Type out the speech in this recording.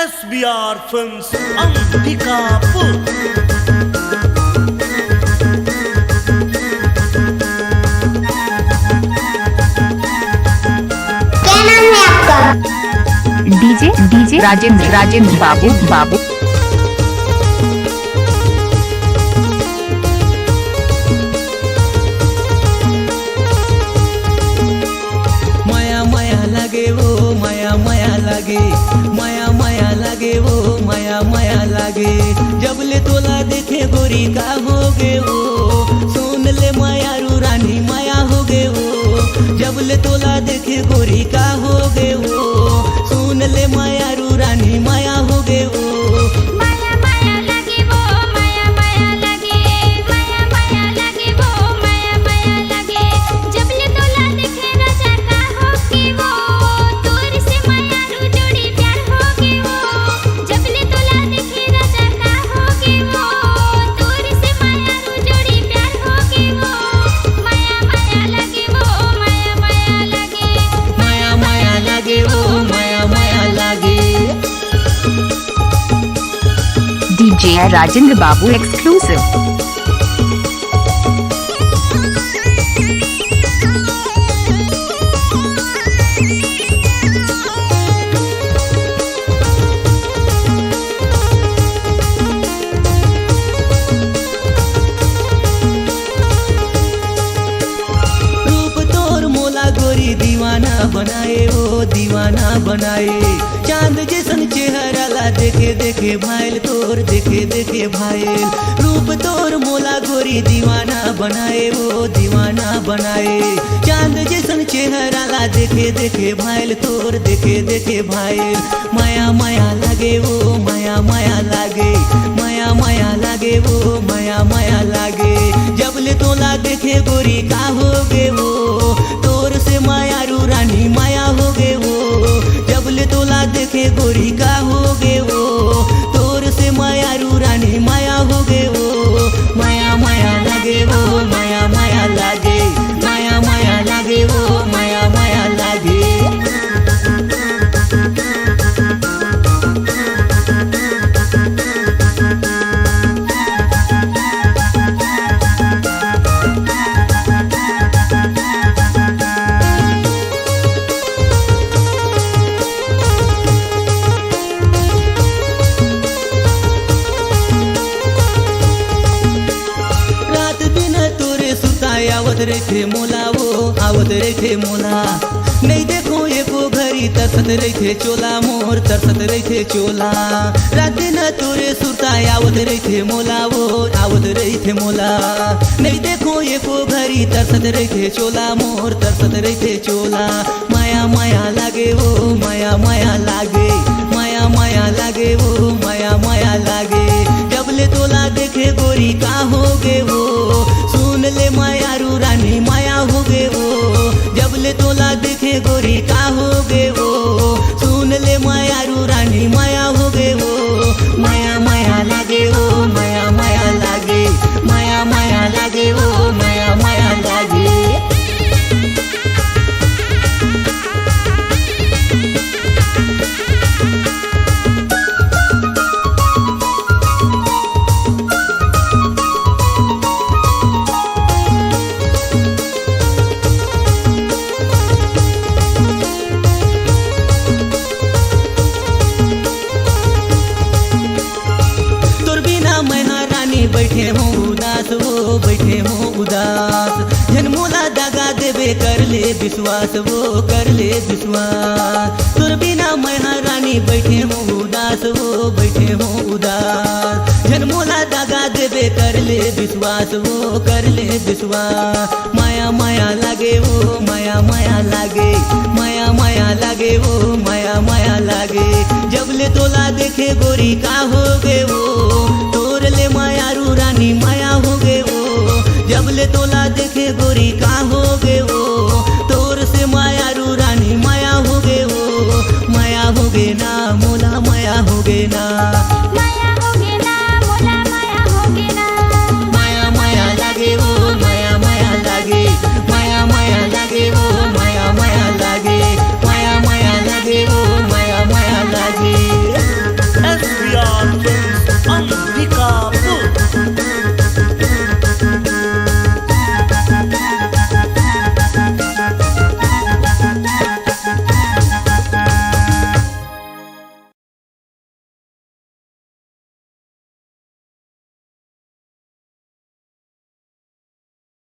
SBR Films, Ambikapur। क्या नाम है आपका? डीजे राजेंद्र बाबू। माया माया लागे वो माया माया लागे माया माया लागे वो माया माया लागे जब ले तोला देखे गोरी का हो गे वो सुन ले माया रू रानी माया हो गे वो जब ले तोला देखे गोरी का हो गे वो सुन ले माया रू रानी माया हो गे वो माया माया लगे वो माया माया लगे माया माया लगे वो माया माया लगे जब ले तोला देखे राजा का हो के वो तोर से माया रू जोड़ी प्यार हो के वो जब ले तोला देखे राजा का हो के वो तोर से माया रू जोड़ी प्यार हो के वो माया माया लगे वो माया माया लगे माया माया लागे वो माया माया लागे डीजे राजेंद्र बाबू एक्सक्लूसिव। रूप तोर मोला गोरी दीवाना बनाए वो दीवाना बनाए चांद जैसन चेहरा ला देखे देखे भाईल तोर देखे देखे भाईल रूप तोर मोला गोरी दीवाना बनाए वो दीवाना बनाए चांद जैसन चेहरा ला देखे देखे भाईल तोर देखे देखे भाईल माया माया लागे वो माया माया लागे माया माया लागे वो माया माया लागे जब ले तोला देखे गोरी का हो गे वो तोर से माया रू रानी माया हो गे वो जब ले तोला देखे गोरी का हो गे वो तोर से माया रू रानी माया हो गे वो माया माया लागे वो माया माया लागे माया माया लागे वो माया माया लागे रात दिन तोरे सुताय आवत रखे मोला वो आवत रखे मोला नहीं देखो एको घड़ी तरसत रखे चोला मोर तरसत रखे चोला रात दिन तोरे सुताय आवत रखे मोला वो आवत रखे मोला नहीं देखो एको घड़ी तरसत रखे चोला मोर तरसत रखे चोला माया माया लागे वो माया माया लागे माया माया लागे वो माया माया लागे जब ले तोला देखे गोरी का हो गे वो सुन ले माया रू रानी माया हो गे वो जब ले तोला देखे गोरी का हो गे वो सुन ले माया रू रानी माया हो गे वो माया माया लागे वो माया माया लागे माया माया लागे वो माया माया लागे तोर बिना मैं रानी बैठे हूँ उदास वो बैठे हूँ उदास जन्मोला दगा देवे कर ले विश्वास वो कर ले विश्वास तोर बिना मैं रानी बैठे हूँ उदास वो बैठे हूँ उदास जन्मोला दगा देवे कर ले विश्वास वो कर ले विश्वास माया माया लागे वो माया माया लागे माया माया लागे वो माया माया लागे जब ले तोला देखे गोरी का हो गे वो